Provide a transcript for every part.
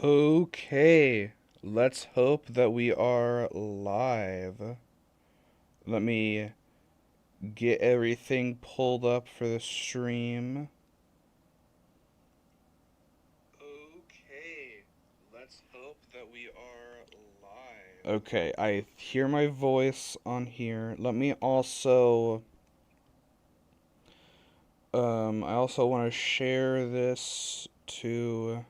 Okay, let's hope that we are live. Let me get everything pulled up for the stream. Okay, let's hope that we are live. Okay, I hear my voice on here. Let me also I also want to share this to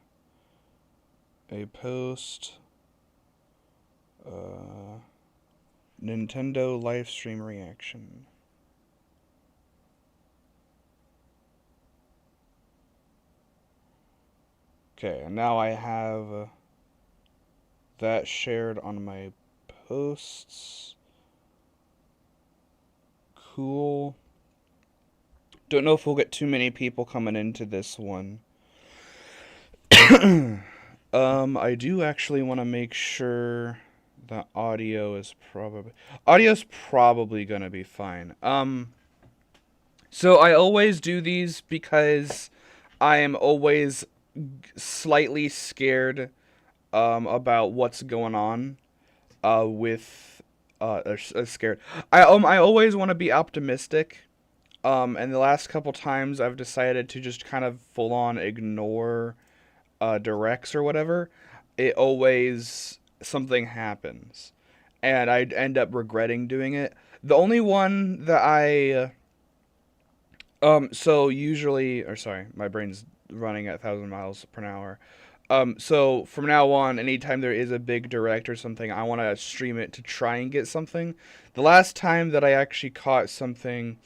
a post. Nintendo livestream reaction. Okay, and now I have that shared on my posts. Cool. Don't know if we'll get too many people coming into this one. I do actually want to make sure the audio's probably gonna be fine. So I always do these because I am always slightly scared about what's going on with scared. I always want to be optimistic. And the last couple times I've decided to just kind of full on ignore directs or whatever. It always something happens, and I'd end up regretting doing it. The only one that so usually, or sorry, my brain's running at 1,000 miles per hour. So from now on, anytime there is a big direct or something, I want to stream it to try and get something. The last time that I actually caught something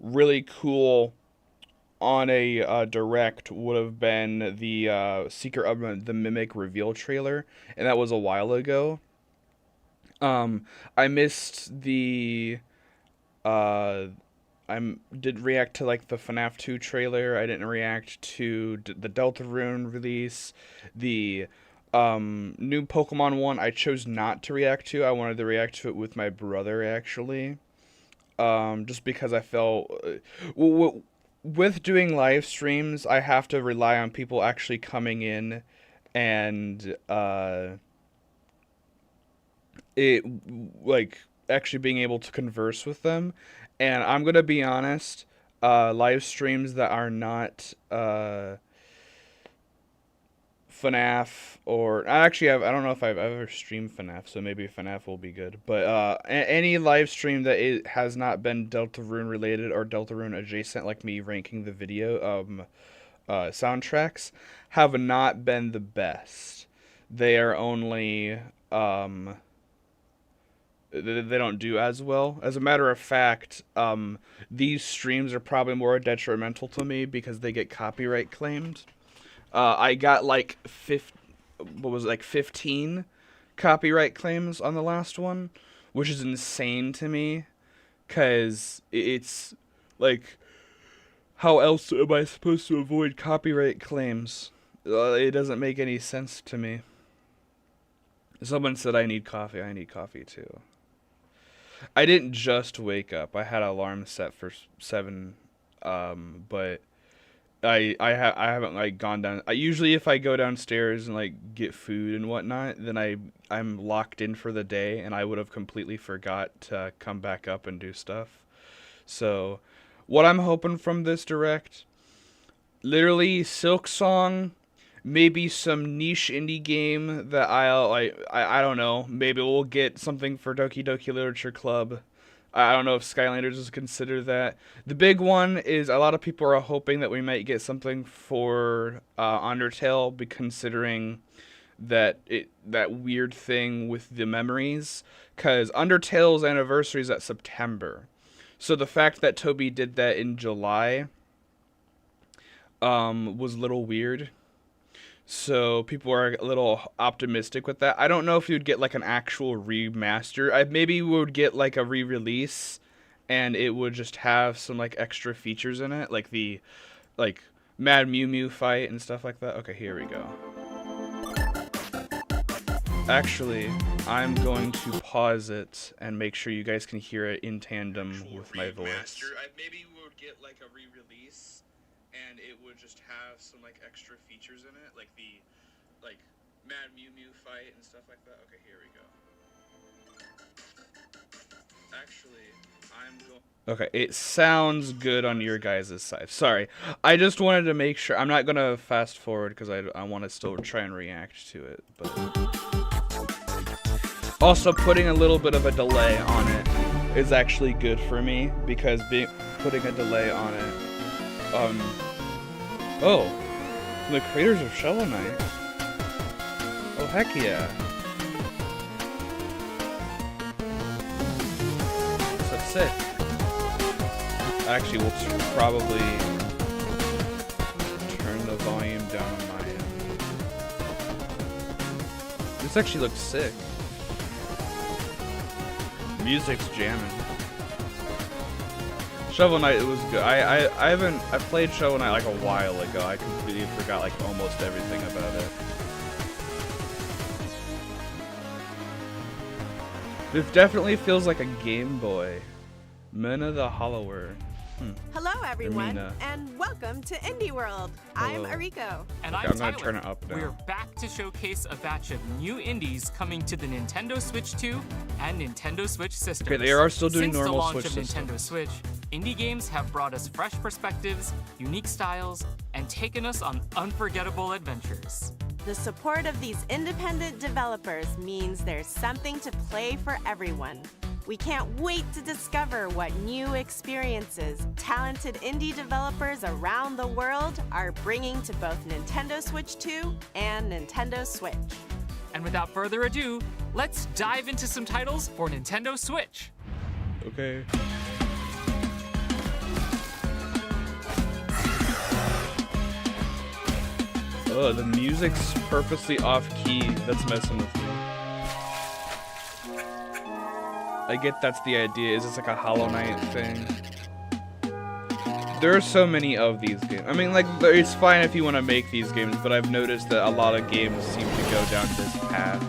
really cool on a direct would have been the Secret of the Mimic reveal trailer, and that was a while ago. I missed the uh, did react to like the FNAF 2 trailer. I didn't react to the Deltarune release. The new Pokemon one I chose not to react to. I wanted to react to it with my brother actually. Just because I felt with doing live streams, I have to rely on people actually coming in and it like actually being able to converse with them. And I'm gonna be honest, live streams that are not FNAF or I don't know if I've ever streamed FNAF, so maybe FNAF will be good. But any live stream that has not been Deltarune related or Deltarune adjacent, like me ranking the video soundtracks, have not been the best. They are only they don't do as well. As a matter of fact, these streams are probably more detrimental to me because they get copyright claimed. I got like 15 copyright claims on the last one, which is insane to me, cause it's like, how else am I supposed to avoid copyright claims? It doesn't make any sense to me. Someone said I need coffee. I need coffee too. I didn't just wake up. I had an alarm set for 7, but I haven't like gone down. I usually if I go downstairs and like get food and whatnot, then I'm locked in for the day, and I would have completely forgot to come back up and do stuff. So, what I'm hoping from this direct, literally Silk Song, maybe some niche indie game that I don't know. Maybe we'll get something for Doki Doki Literature Club. I don't know if Skylanders is considered that. The big one is a lot of people are hoping that we might get something for Undertale, be considering that weird thing with the memories, because Undertale's anniversary is at September. So the fact that Toby did that in July was a little weird. So people are a little optimistic with that. I don't know if you'd get like an actual remaster. Maybe we would get like a re-release, and it would just have some like extra features in it, like the like Mad Mew Mew fight and stuff like that. Okay, here we go. Actually, I'm going to pause it and make sure you guys can hear it in tandem with my voice. Maybe we would get like a re-release, and it would just have some like extra features in it, like the like Mad Mew Mew fight and stuff like that. Okay, here we go. Actually, I'm going. Okay, it sounds good on your guys' side. Sorry, I just wanted to make sure. I'm not gonna fast forward because I want to still try and react to it. But also putting a little bit of a delay on it is actually good for me because putting a delay on it. Oh, the creators of Shovel Knight. Oh heck yeah. That's sick. Actually, we'll probably turn the volume down on my end. This actually looks sick. Music's jamming. Shovel Knight, it was good. I played Shovel Knight like a while ago. I completely forgot like almost everything about it. This definitely feels like a Game Boy. Mina the Hollower. Hello everyone, and welcome to Indie World. I'm Ariko. And okay, I'm gonna Tyler. Turn it up now. We're back to showcase a batch of new indies coming to the Nintendo Switch 2 and Nintendo Switch systems. Okay, they are still doing Since normal the launch Switch of systems. Nintendo Switch, indie games have brought us fresh perspectives, unique styles, and taken us on unforgettable adventures. The support of these independent developers means there's something to play for everyone. We can't wait to discover what new experiences talented indie developers around the world are bringing to both Nintendo Switch 2 and Nintendo Switch. And without further ado, let's dive into some titles for Nintendo Switch. Okay. Oh, the music's purposely off key. That's messing with me. I get that's the idea. Is this like a Hollow Knight thing? There are so many of these games. I mean, like, it's fine if you want to make these games, but I've noticed that a lot of games seem to go down this path.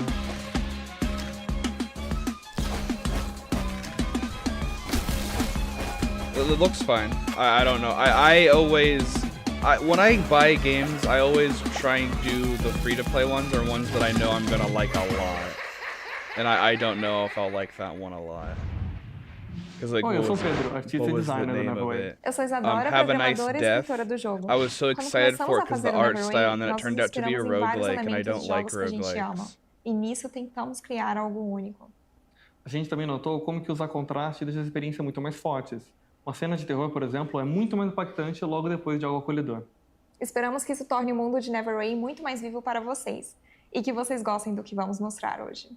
It looks fine. I don't know. When I buy games, I always try and do the free-to-play ones or ones that I know I'm gonna like a lot. And I don't know if I'll like that one a lot. Because like, eu sou Pedro, artista e designer do Neverway. Eu sou Isadora, Have a Nice programadora e Death. escritora do jogo. I was so Quando excited for it começamos because the a fazer o art Neverway, style, and then it nós turned nos out to be a inspiramos em vários roguelike, and I elementos don't de like jogos que a gente ama. roguelikes. E nisso tentamos criar algo único. A gente também notou como que usar contraste deixa a experiência muito mais fortes. Uma cena de terror, por exemplo, é muito mais impactante logo depois de algo acolhedor. Esperamos que isso torne o mundo de Neverway muito mais vivo para vocês. E que vocês gostem do que vamos mostrar hoje.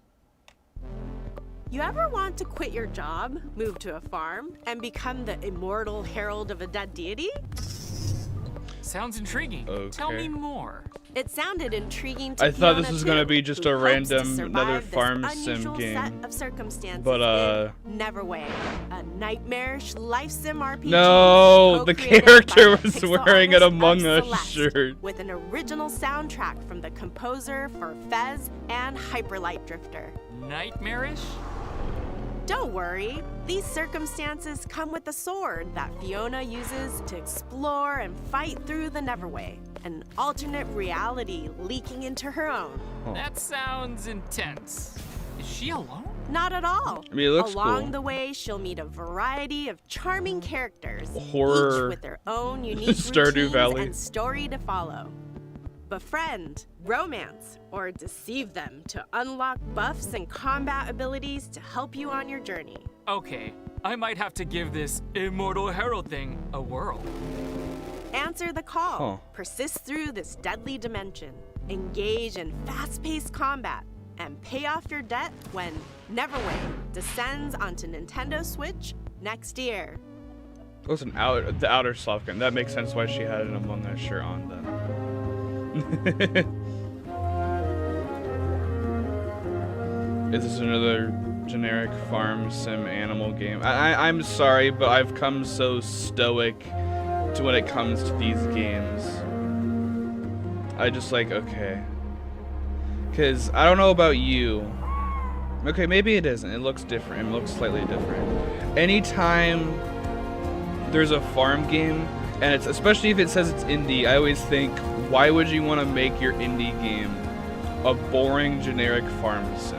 You ever want to quit your job, move to a farm, and become the immortal herald of a dead deity? Sounds intriguing. Okay. Tell me more. It sounded intriguing to I thought this Fiona was gonna too, be just who a hopes to random survive another this farm sim unusual game. set of circumstances But, in Neverway, a nightmarish life sim RPG. No, the co-created character by was pixel wearing an artist Among Ed Us Celeste, shirt. with an original soundtrack from the composer for Fez and Hyperlight Drifter. Nightmarish? Don't worry, these circumstances come with a sword that Fiona uses to explore and fight through the Neverway, an alternate reality leaking into her own. Huh. That sounds intense. Is she alone? Not at all. I mean, it looks Along cool. the way, she'll meet a variety of charming characters, Horror. each with their own unique Stardew routines Valley. and story to follow. Befriend, romance, or deceive them to unlock buffs and combat abilities to help you on your journey. Okay, I might have to give this Immortal Herald thing a whirl. Answer the call, Huh. persist through this deadly dimension, engage in fast-paced combat, and pay off your debt when Neverway descends onto Nintendo Switch next year. It was the outer soft game. That makes sense why she had an Among Us shirt on then. Is this another generic farm sim animal game? I'm sorry, but I've come so stoic to when it comes to these games. I just like, okay. Because I don't know about you. Okay, maybe it isn't. It looks different. It looks slightly different. Anytime there's a farm game, and it's especially if it says it's indie, I always think, why would you want to make your indie game a boring generic farm sim.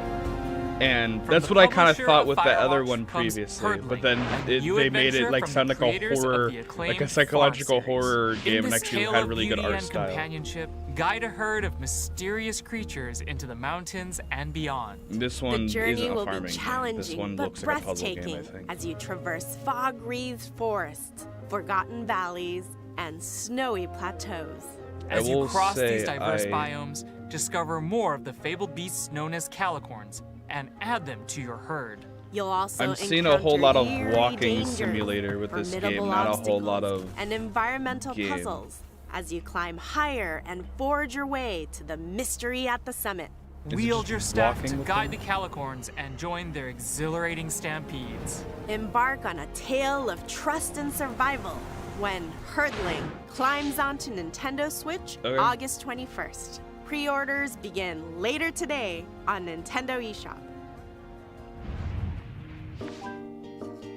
And From that's the what I kind of publisher thought of with the other Firewatch one comes previously, Herdling, but then a new they made it adventure like from sound the like a creators of horror, the like acclaimed a psychological Far series. horror game, In and this actually tale had of really good beauty art and style. companionship, guide a herd of mysterious creatures into the mountains and beyond. This The one journey isn't a will farming be game. This challenging one but looks like a puzzle breathtaking game, I think. as you traverse fog-wreathed forests, forgotten valleys, and snowy plateaus. As you will cross say these diverse I- biomes, discover more of the fabled beasts known as calicorns and add them to your herd. You'll also I'm seeing a whole lot of encounter eerie walking dangers, simulator with this game, formidable not a whole lot obstacles, of and environmental game. puzzles as you climb higher and forge your way to the mystery at the summit. Is it Wield just your staff walking to with guide them? the calicorns and join their exhilarating stampedes. Embark on a tale of trust and survival when Herdling climbs onto Nintendo Switch Okay. August 21st. Pre-orders begin later today on Nintendo eShop.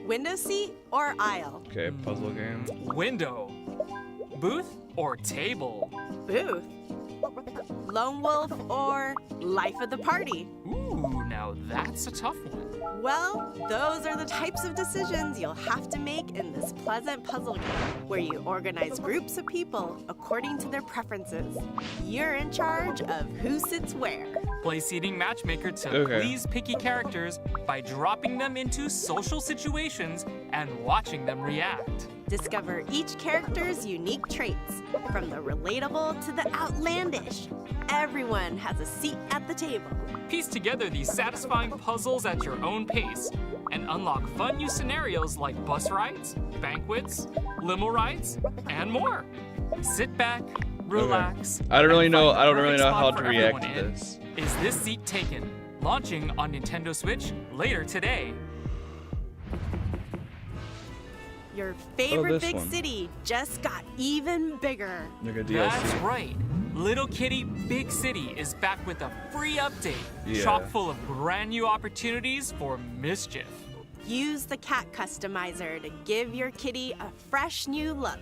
Window seat or aisle? Okay, puzzle game. Window, booth, or table? Booth? Lone wolf or life of the party? Ooh, now that's a tough one. Well, those are the types of decisions you'll have to make in this pleasant puzzle game, where you organize groups of people according to their preferences. You're in charge of who sits where. Play seating matchmaker to Okay. please picky characters by dropping them into social situations and watching them react. Discover each character's unique traits, from the relatable to the outlandish. Everyone has a seat at the table. Piece together these satisfying puzzles at your own pace and unlock fun new scenarios like bus rides, banquets, limo rides, and more. Sit back, relax. I don't really and know. find the I don't really perfect know how spot to for react everyone to in. this. Is this seat taken? Launching on Nintendo Switch later today. Your favorite this big one. city just got even bigger. Like a That's DLC. right. Little Kitty Big City is back with a free update, Yeah. chock full of brand new opportunities for mischief. Use the cat customizer to give your kitty a fresh new look,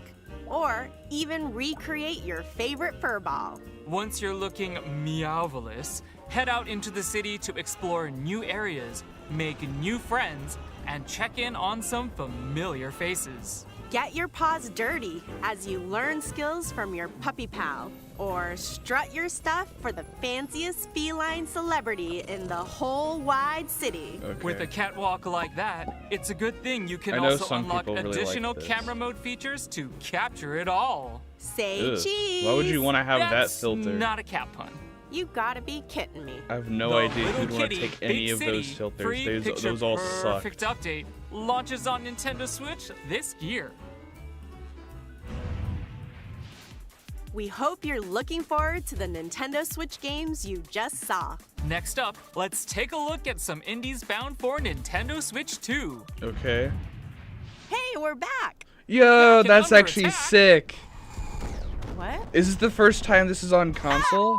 or even recreate your favorite fur ball. Once you're looking meowvelous, head out into the city to explore new areas, make new friends, and check in on some familiar faces. Get your paws dirty as you learn skills from your puppy pal, or strut your stuff for the fanciest feline celebrity in the whole wide city. Okay. With a catwalk like that, it's a good thing you can I know also some unlock people really like additional this. camera mode features to capture it all. Say Ugh. cheese. Why would you want to have that That's filter? not a cat pun. You gotta be kidding me. I have no The idea Little who'd want to Kitty take any Big of those City filters. free Those picture all suck. perfect update launches on Nintendo Switch this year. We hope you're looking forward to the Nintendo Switch games you just saw. Next up, let's take a look at some indies bound for Nintendo Switch 2. Okay. Hey, we're back! Yo, and that's under actually attack. sick. What? Is this the first time this is on console?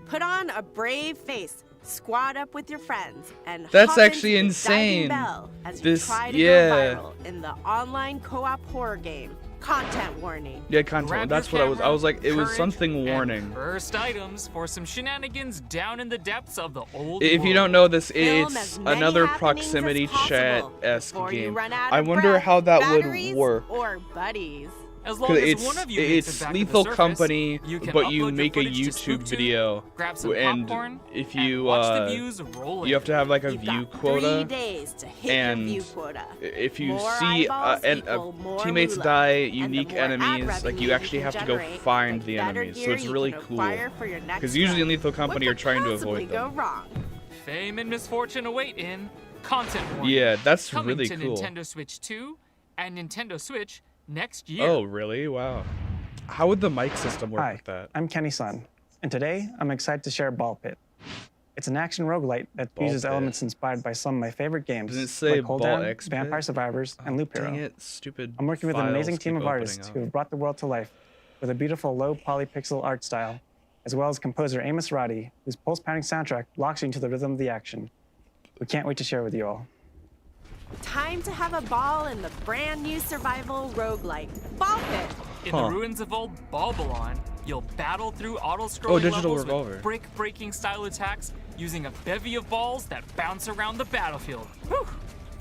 Put on a brave face, squad up with your friends, and That's hop into actually the insane. Diving Bell as This- you try to yeah. go viral in the online co-op horror game. Content warning. Yeah, console. Grab That's your what I was. I camera, was like, it was courage, something and warning. cursed items for some shenanigans down in the depths of the old If you world. don't know this, Film it's as many another happenings as proximity possible chat-esque before you game. run out I of wonder breath, how that batteries, would work. Or buddies. As long 'Cause as it's one of you makes it's it back to the Lethal surface, Company, you can but upload you your make a footage to YouTube SpookTube, video, grab some and popcorn, if and you watch the views roll you have to have like a You've view got quota. 3 days to hit and your view quota. If you More see eyeballs and equal more teammates moolah. die, And the unique more ad enemies, like revenue you actually can have to go generate, find the the better enemies. So gear it's you really can cool. acquire for your next Because usually in run. Lethal Company What you're trying to could possibly avoid go them. wrong? Fame and misfortune await in Content Warning. Yeah, that's Coming really to cool. Nintendo Switch 2 and Nintendo Switch next year. Oh, really? Wow. How would the mic system work Hi, with that? I'm Kenny Sun, and today I'm excited to share Ball Pit. It's an action roguelite that Ball uses Pit. elements inspired by some of my favorite games, Doesn't it say like Hold Ball Down, X Pit? Vampire Survivors, and Loop Hero. Dang it, stupid. I'm working with an amazing files team keep of opening artists up. who have brought the world to life with a beautiful low polypixel art style, as well as composer Amos Roddy, whose pulse-pounding soundtrack locks you into the rhythm of the action. We can't wait to share with you all. Time to have a ball in the brand new survival roguelike, Ball Pit. In Huh. the ruins of old Balbalon, You'll battle through auto-scrolling Digital levels Revolver. with brick-breaking style attacks using a bevy of balls that bounce around the battlefield. Whew.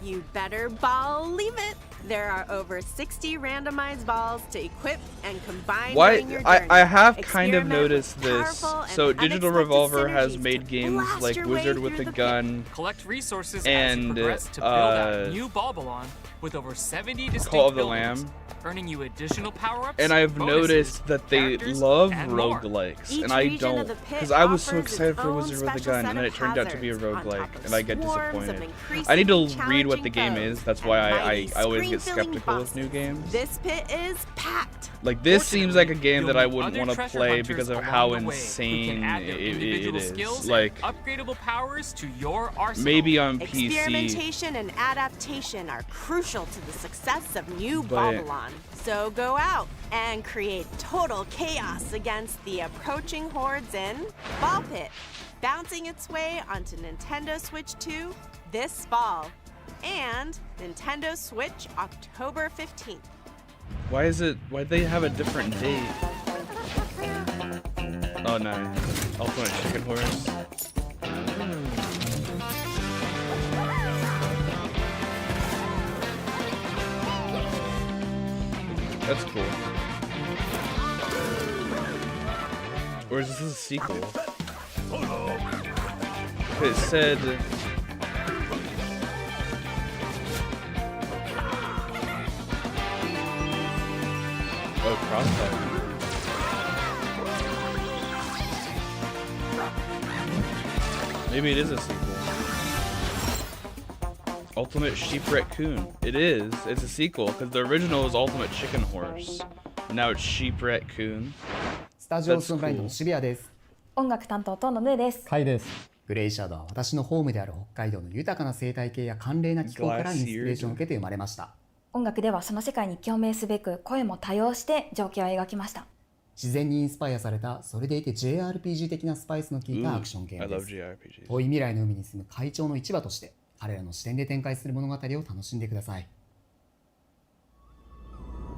You better believe it. There are over 60 randomized balls to equip and combine during your journey. I have kind of Experiment noticed with this. powerful and So Digital unexpected Revolver has synergies made to games blast like your way Wizard with through a the pit. Gun, Collect resources as and, you progress to build out new Balbalon with over 70 distinct Call of the buildings, Lamb. earning you additional power-ups, And I've bonuses, noticed that they characters, love and more. roguelikes, Each and I region of don't, the pit because I was so offers excited its for own Wizard with a special Gun, set and then of it turned out to be a hazards on roguelike, top of and I get swarms of disappointed. I need to increasingly read what the game challenging is, that's foes why and I mighty always get screen-filling skeptical with new bosses. games. This pit is packed. Like, this seems like a game You'll that I meet wouldn't other want to treasure play hunters because of along how the way who insane can add their it individual is. skills Like, and upgradable powers to your arsenal. maybe on PC, Experimentation and adaptation are crucial to the success of new But- Balbalon. So go out and create total chaos against the approaching hordes in Ball Pit, bouncing its way onto Nintendo Switch 2 this fall, and Nintendo Switch October 15th. why'd they have a different date? Oh, no. Ultimate Chicken Horse. That's cool. Or is this a sequel? It said... Oh, Crossfire. Maybe it is a sequel. Ultimate Sheep Raccoon. It is. It's a sequel because the original was Ultimate Chicken Horse. And now it's Sheep Raccoon. スタジオスンライトの渋谷です。音楽担当とのムーです。カイです。グレイシャドウは私のホームである北海道の豊かな生態系や寒冷な気候からインスピレーションを受けて生まれました。音楽ではその世界に共鳴すべく声も多用して情景を描きました。自然にインスパイアされた、それでいて JRPG 的なスパイスの効いたアクションゲームです。遠い未来の海に住む海鳥の市場として、彼らの視点で展開する物語を楽しんでください。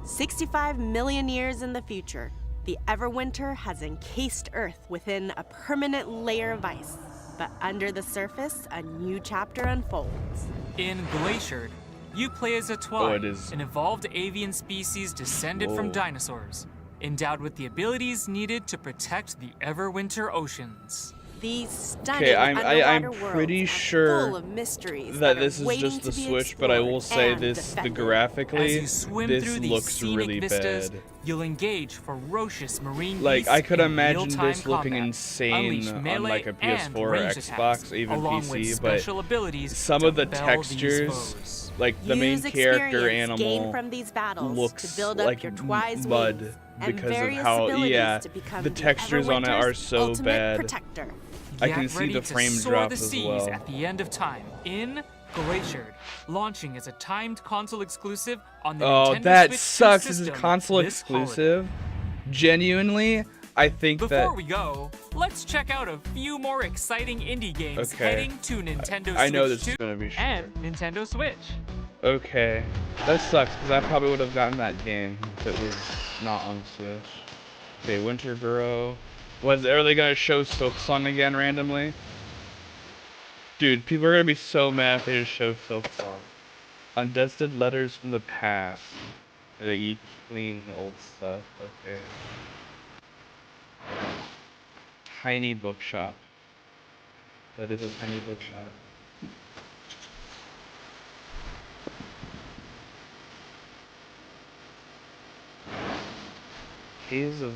65 million years in the future, the Everwinter has encased Earth within a permanent layer of ice. But under the surface, a new chapter unfolds. In Glaciered, you play as a Twine, it is. an evolved avian species descended from dinosaurs, endowed with the abilities needed to protect the Everwinter oceans. These stunning I'm underwater pretty worlds are sure full of mysteries that are this is waiting just the to be Switch, but I will say explored this, and the defended. graphically, As you swim this through these looks scenic really vistas, bad. you'll engage ferocious marine Like, beasts I could in imagine real-time this looking combat, insane unleash on melee like a and PS4 or range Xbox, attacks, even along with PC, but special abilities some to of the bell these textures, foes. like the main Use character experience gained animal, from these battles looks to build up like your Twi's mud wings and because of various how, abilities yeah, to become the textures on it are Everwinter's so ultimate bad. protector. I Get can see ready the to frame soar drop the as seas well. at the end of time in Glaciered, launching as a timed console exclusive on the Oh, Nintendo that Switch 2 sucks. This is system console this holiday. exclusive. Genuinely, I think Before that we go, let's check out a few more exciting indie games Okay. heading to Nintendo Switch I know this 2 is gonna be short. and Nintendo Switch. Okay, that sucks because I probably would have gotten that game if it was not on Switch. Okay, Winter Burrow. Are they gonna show Silksong again randomly? Dude, people are gonna be so mad if they just show Silksong. Undusted letters from the past. They eat clean old stuff. Okay. Tiny bookshop. That is a tiny bookshop. Haze of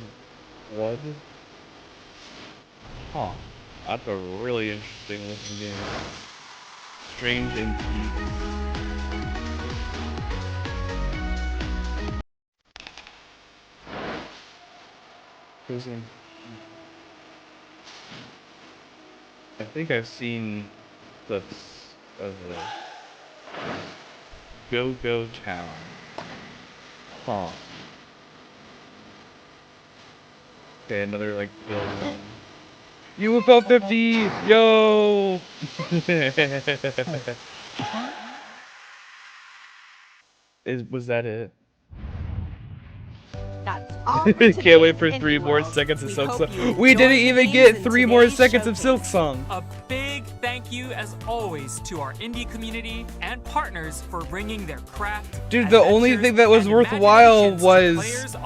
Blood? Huh. That's a really interesting looking game. Strange indeed. Prison. I think I've seen clips of the Go-Go Town. Huh. Okay, another like building. UFL 50! Yo! Was that it? That's Can't wait for 3 more seconds of Silk Song. We didn't even get 3 more seconds of Silk Song. A big thank you, as always, to our indie community and partners for bringing their craft. Dude, the only thing that was worthwhile was the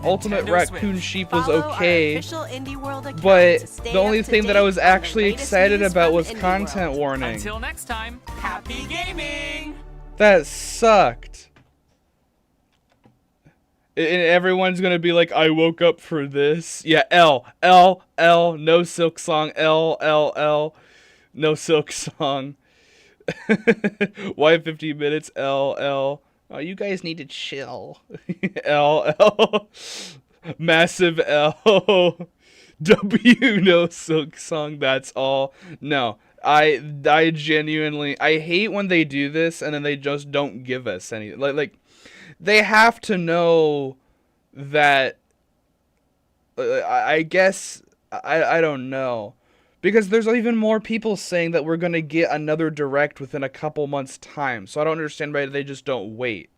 Ultimate Raccoon Sheep was Follow our okay, official Indie World account but to stay the only up to thing that I date was on the actually latest excited news about from was Indie content World. warning. Until next time, happy gaming! That sucked. And everyone's gonna be like, I woke up for this. Yeah, L, no Silk Song, L, no Silk Song. Why 50 minutes, L. Oh, you guys need to chill. L. Massive L. W, no Silk Song, that's all. No, I genuinely, I hate when they do this and then they just don't give us any, like they have to know that, I guess, I don't know. Because there's even more people saying that we're going to get another Direct within a couple months' time. So I don't understand why they just don't wait.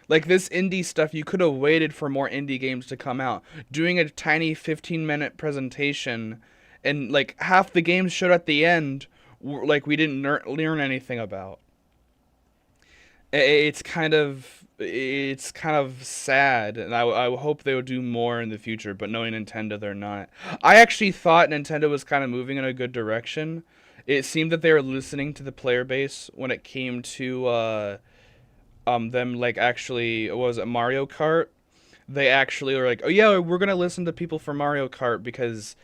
Like this indie stuff, you could have waited for more indie games to come out. Doing a tiny 15-minute presentation and like half the games showed at the end, like we didn't learn anything about. It's kind of sad, and I hope they would do more in the future, but knowing Nintendo, they're not. I actually thought Nintendo was kind of moving in a good direction. It seemed that they were listening to the player base when it came to them, like, actually, what was it, Mario Kart? They actually were like, oh yeah, we're gonna listen to people for Mario Kart, because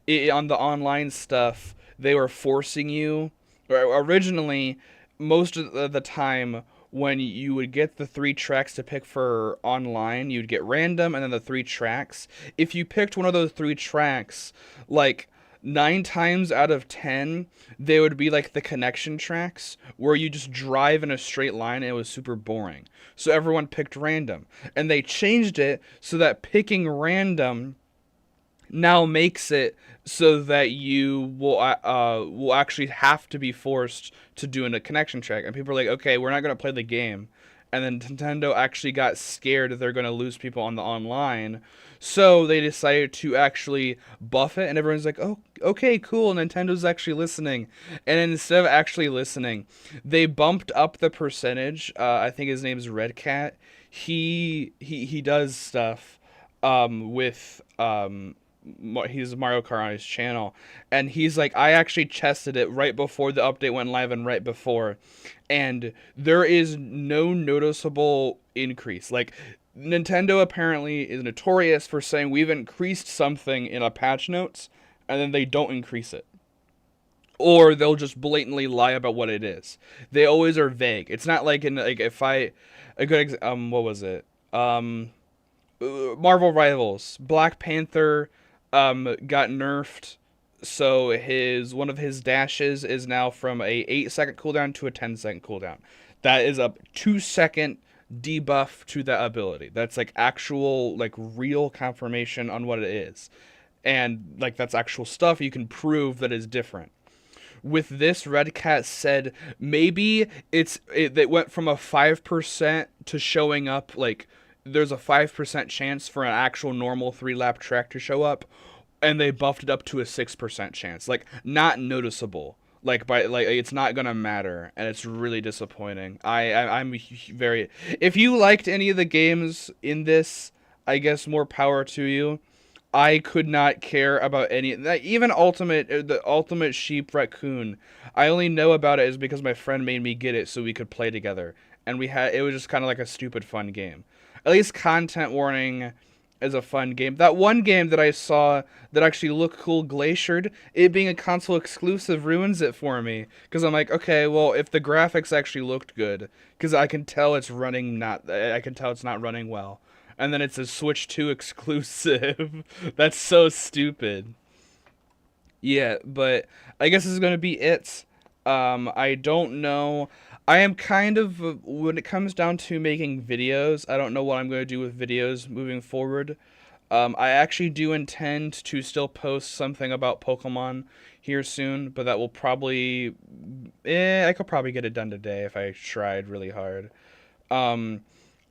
on the online stuff, they were forcing you, or originally, most of the time, when you would get the 3 tracks to pick for online, you'd get random and then the 3 tracks. If you picked one of those 3 tracks, like 9 times out of 10, they would be like the connection tracks where you just drive in a straight line and it was super boring. So everyone picked random. And they changed it so that picking random now makes it so that you will actually have to be forced to do a connection track. And people are like, okay, we're not going to play the game. And then Nintendo actually got scared that they're going to lose people on the online. So they decided to actually buff it. And everyone's like, oh, okay, cool. Nintendo's actually listening. And instead of actually listening, they bumped up the percentage. I think his name is Red Cat. He does stuff with... he's Mario Kart on his channel, and he's like, I actually tested it right before the update went live and right before, and there is no noticeable increase. Like, Nintendo apparently is notorious for saying we've increased something in a patch notes, and then they don't increase it. Or they'll just blatantly lie about what it is. They always are vague. It's not like in, like, what was it? Marvel Rivals. Black Panther got nerfed, so one of his dashes is now from a 8-second cooldown to a 10-second cooldown. That is a 2-second debuff to that ability. That's like actual, like, real confirmation on what it is. And like that's actual stuff you can prove that is different. With this, Red Cat said maybe it went from a 5% to showing up, like, there's a 5% chance for an actual normal 3-lap track to show up, and they buffed it up to a 6% chance. Like, not noticeable. Like, it's not gonna matter, and it's really disappointing. I'm very... If you liked any of the games in this, I guess more power to you. I could not care about any... Even the Ultimate Sheep Raccoon, I only know about it is because my friend made me get it so we could play together. And it was just kind of like a stupid fun game. At least Content Warning is a fun game. That one game that I saw that actually looked cool, Glaciered, it being a console exclusive ruins it for me. Because I'm like, okay, well, if the graphics actually looked good, because I can tell it's not running well. And then it's a Switch 2 exclusive. That's so stupid. Yeah, but I guess this is going to be it. I don't know. I am kind of, when it comes down to making videos, I don't know what I'm going to do with videos moving forward. I actually do intend to still post something about Pokemon here soon, but that will probably, I could probably get it done today if I tried really hard.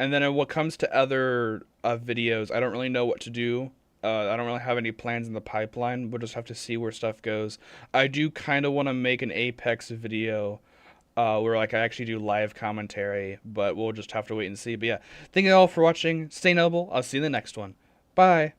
And then what comes to other videos, I don't really know what to do. I don't really have any plans in the pipeline. We'll just have to see where stuff goes. I do kind of want to make an Apex video where like I actually do live commentary, but we'll just have to wait and see. But yeah, thank you all for watching. Stay noble. I'll see you in the next one. Bye.